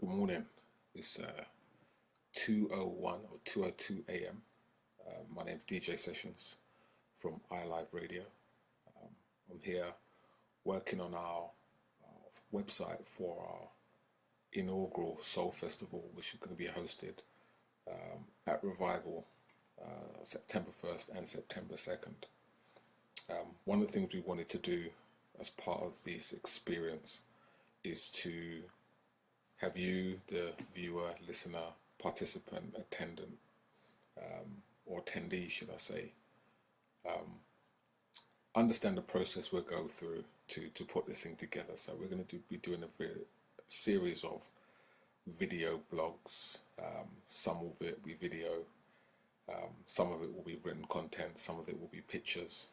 Good morning. It's 2:01 or 2:02 a.m. My name's DJ Sessions from iLive Radio. Um, I'm here working on our website for our inaugural Soul Festival, which is going to be hosted at Revival September 1st and September 2nd. One of the things we wanted to do as part of this experience is to have you, the viewer, listener, participant, attendant, or attendee, should I say, understand the process we'll go through to put this thing together. So we're going to be doing a series of video blogs. Some of it will be video, some of it will be written content, some of it will be pictures,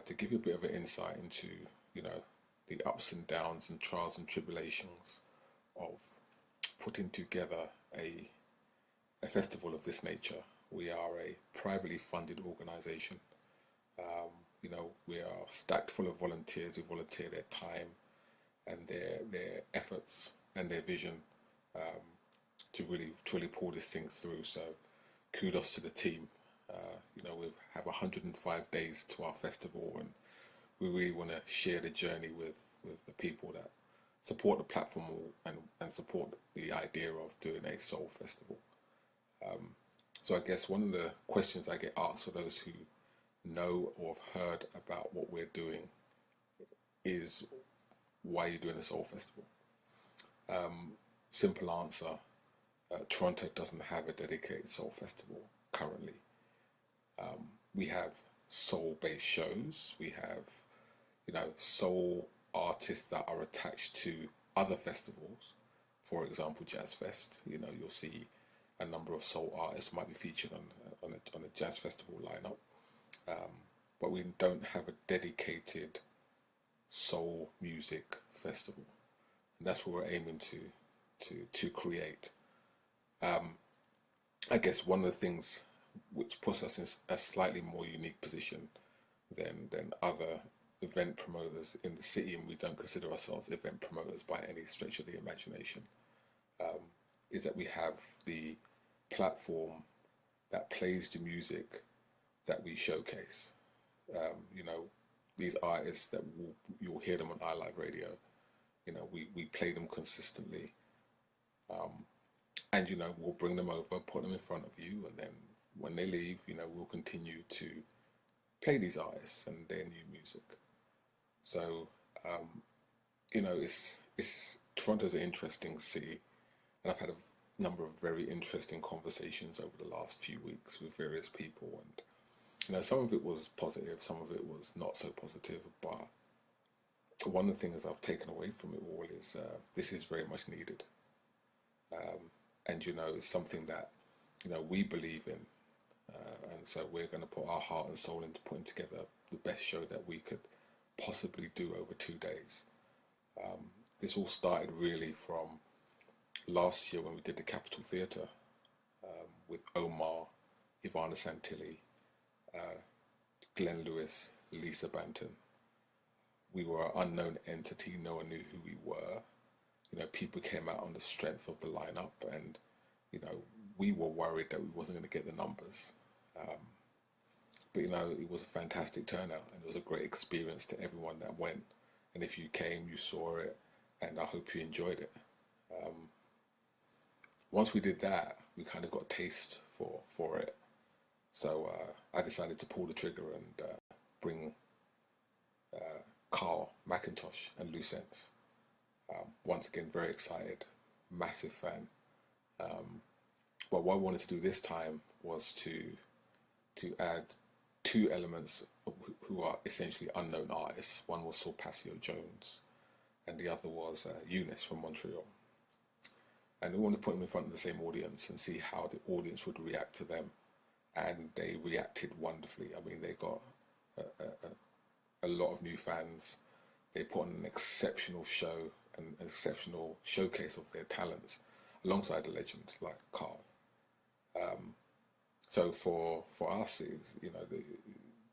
to give you a bit of an insight into, the ups and downs and trials and tribulations of putting together a festival of this nature. We are a privately funded organization. We are stacked full of volunteers who volunteer their time and their efforts and their vision, to really truly pull this thing through. So kudos to the team. We have 105 days to our festival, and we really want to share the journey with the people that support the platform and support the idea of doing a soul festival. So I guess one of the questions I get asked for those who know or have heard about what we're doing is, why are you doing a soul festival? Simple answer, Toronto doesn't have a dedicated soul festival currently. We have soul-based shows. We have, soul artists that are attached to other festivals. For example, Jazz Fest. You'll see a number of soul artists might be featured on a jazz festival lineup. But we don't have a dedicated soul music festival, and that's what we're aiming to create. I guess one of the things which puts us in a slightly more unique position than other event promoters in the city, and we don't consider ourselves event promoters by any stretch of the imagination, is that we have the platform that plays the music that we showcase. These artists that you'll hear them on iLive Radio. We play them consistently, and we'll bring them over, put them in front of you, and then when they leave, we'll continue to play these artists and their new music. So, it's Toronto's an interesting city, and I've had a number of very interesting conversations over the last few weeks with various people, and some of it was positive, some of it was not so positive. But one of the things I've taken away from it all is, this is very much needed, and it's something that we believe in, and so we're going to put our heart and soul into putting together the best show that we could possibly do over 2 days. This all started really from last year when we did the Capitol Theatre, with Omar, Ivana Santilli, Glenn Lewis, Lisa Banton. We were an unknown entity. No one knew who we were. People came out on the strength of the lineup, and we were worried that we wasn't going to get the numbers. But it was a fantastic turnout, and it was a great experience to everyone that went. And if you came, you saw it, and I hope you enjoyed it. Once we did that, we kind of got a taste for it. So I decided to pull the trigger and bring Carl McIntosh and Loose Ends. Once again, very excited, massive fan. But what I wanted to do this time was to add two elements who are essentially unknown artists. One was Sulpacio Jones, and the other was Eunice from Montreal. And we wanted to put them in front of the same audience and see how the audience would react to them. And they reacted wonderfully. I mean, they got a lot of new fans. They put on an exceptional show, an exceptional showcase of their talents, alongside a legend like Carl. So for us,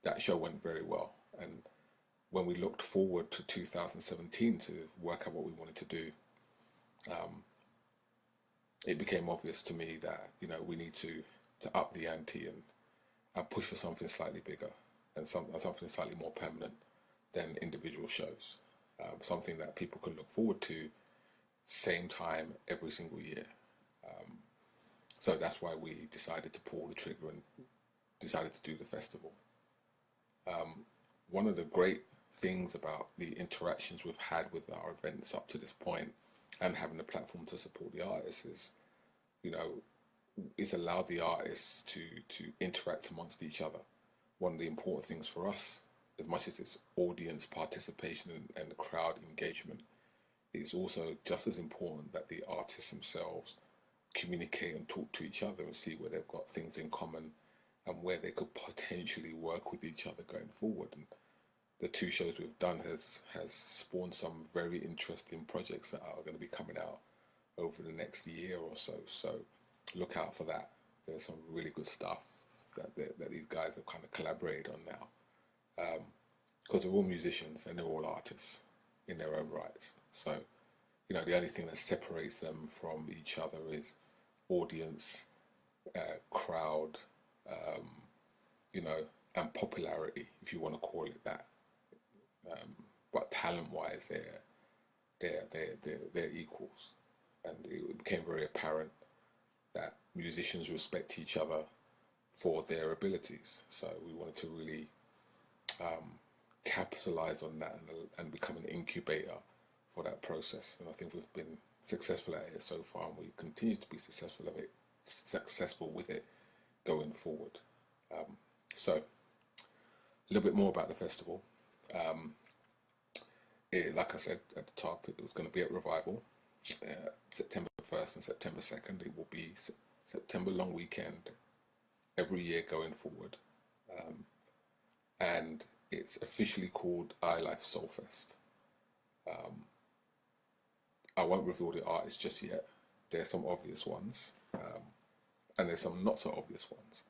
that show went very well. And when we looked forward to 2017 to work out what we wanted to do, it became obvious to me that we need to up the ante and push for something slightly bigger and something slightly more permanent than individual shows. Something that people can look forward to same time every single year. So that's why we decided to pull the trigger and decided to do the festival. One of the great things about the interactions we've had with our events up to this point and having the platform to support the artists is, it's allowed the artists to interact amongst each other. One of the important things for us, as much as it's audience participation and crowd engagement, it's also just as important that the artists themselves communicate and talk to each other and see where they've got things in common and where they could potentially work with each other going forward. And the two shows we've done has spawned some very interesting projects that are going to be coming out over the next year or so. So look out for that. There's some really good stuff that these guys have kind of collaborated on now. Because they're all musicians and they're all artists in their own rights. So, the only thing that separates them from each other is audience, crowd, and popularity, if you want to call it that. But talent-wise, they're equals, and it became very apparent that musicians respect each other for their abilities. So we wanted to really capitalize on that and become an incubator for that process. And I think we've been successful at it so far, and we continue to be successful with it going forward. So a little bit more about the festival. Like I said at the top, it was going to be at Revival, September 1st and September 2nd. It will be September long weekend every year going forward. And it's officially called iLife Soulfest. I won't reveal the artists just yet. There's some obvious ones, and there's some not so obvious ones.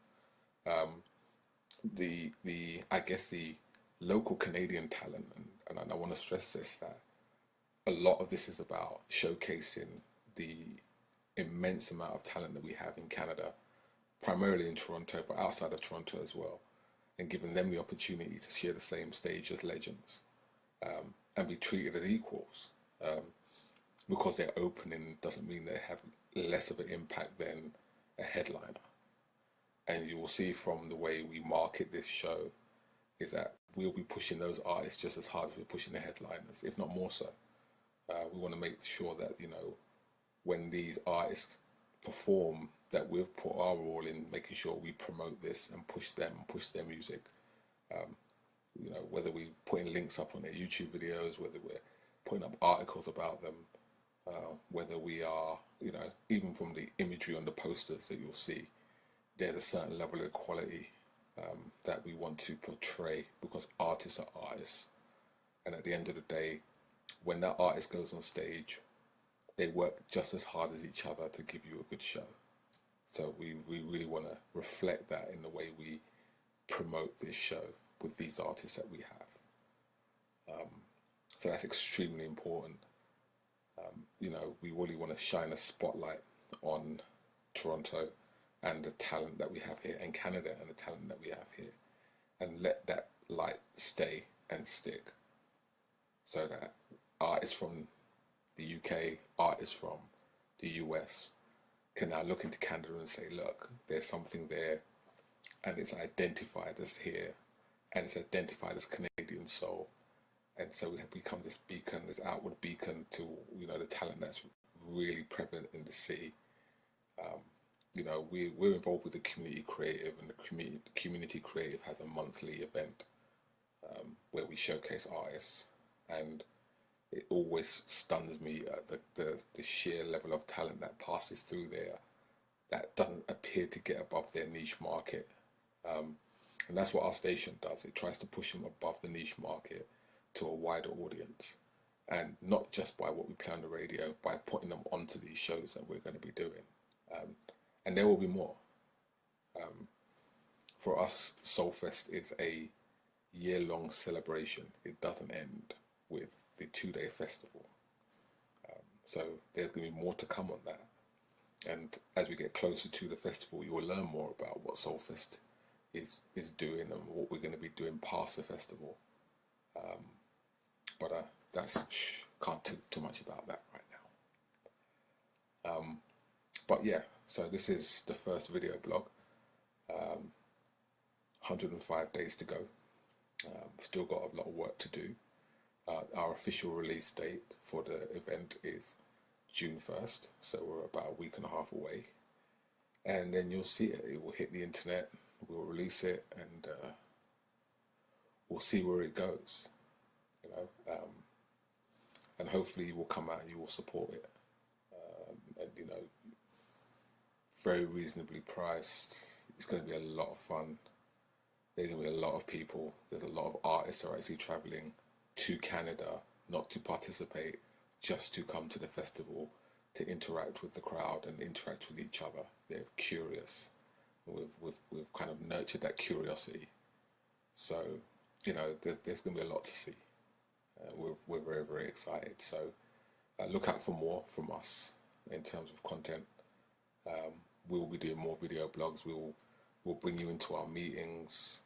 I guess the local Canadian talent, and I want to stress this, that a lot of this is about showcasing the immense amount of talent that we have in Canada, primarily in Toronto, but outside of Toronto as well, and giving them the opportunity to share the same stage as legends, and be treated as equals. Because they're opening doesn't mean they have less of an impact than a headliner. And you will see from the way we market this show is that we'll be pushing those artists just as hard as we're pushing the headliners, if not more so. We want to make sure that, when these artists perform, that we've put our all in making sure we promote this and push their music. Whether we're putting links up on their YouTube videos, whether we're putting up articles about them, whether we are, even from the imagery on the posters that you'll see, there's a certain level of quality that we want to portray, because artists are artists. And at the end of the day, when that artist goes on stage, they work just as hard as each other to give you a good show. So we really want to reflect that in the way we promote this show with these artists that we have. So that's extremely important. We really want to shine a spotlight on Toronto and the talent that we have here, and Canada and the talent that we have here, and let that light stay and stick, so that artists from the UK, artists from the US can now look into Canada and say, look, there's something there, and it's identified as here, and it's identified as Canadian soul. And so we have become this beacon, this outward beacon to, the talent that's really prevalent in the city. We're involved with the Community Creative, and the Community Creative has a monthly event where we showcase artists, and it always stuns me at the sheer level of talent that passes through there that doesn't appear to get above their niche market. And that's what our station does. It tries to push them above the niche market to a wider audience, and not just by what we play on the radio, by putting them onto these shows that we're going to be doing. And there will be more. For us, Soulfest is a year-long celebration. It doesn't end with the 2-day festival. So there's going to be more to come on that. And as we get closer to the festival, you will learn more about what Soulfest is doing and what we're going to be doing past the festival. But that's can't talk too much about that right now. But yeah, so this is the first video blog. 105 days to go. Still got a lot of work to do. Our official release date for the event is June 1st, so we're about a week and a half away. And then you'll see it. It will hit the internet. We'll release it, and we'll see where it goes. You know, and hopefully you will come out and you will support it. And you know, very reasonably priced. It's going to be a lot of fun. There's going to be a lot of people. There's a lot of artists that are actually traveling to Canada, not to participate, just to come to the festival, to interact with the crowd and interact with each other. They're curious. We've kind of nurtured that curiosity. So, you know, there's going to be a lot to see. We're very, very excited. So look out for more from us in terms of content. We will be doing more video blogs. We'll bring you into our meetings.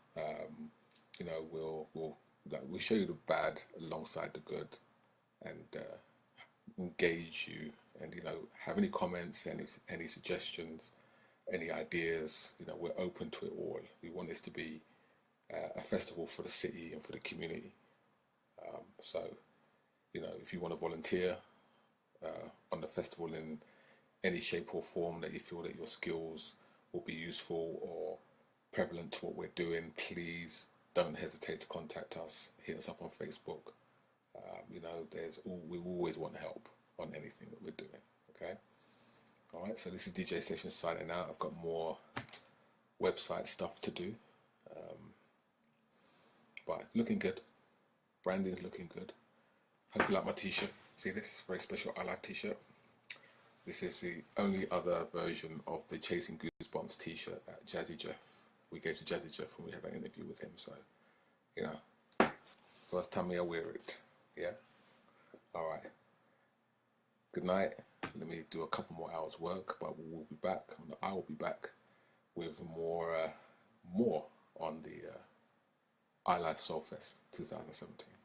You know, we'll show you the bad alongside the good, and engage you. And you know, have any comments, any suggestions, any ideas. You know, we're open to it all. We want this to be a festival for the city and for the community. So, you know, if you want to volunteer on the festival in any shape or form that you feel that your skills will be useful or prevalent to what we're doing, please don't hesitate to contact us. Hit us up on Facebook. You know, we always want help on anything that we're doing. Okay. All right. So this is DJ Sessions signing out. I've got more website stuff to do, but looking good. Branding's looking good. Hope you like my t-shirt. See this? Very special I Like t-shirt. This is the only other version of the Chasing Goosebumps t-shirt that Jazzy Jeff. We gave to Jazzy Jeff when we had an interview with him. So, you know, first time I wear it. Yeah? Alright. Good night. Let me do a couple more hours work, but we'll be back. I will be back with more on the iLife Soulfest 2017.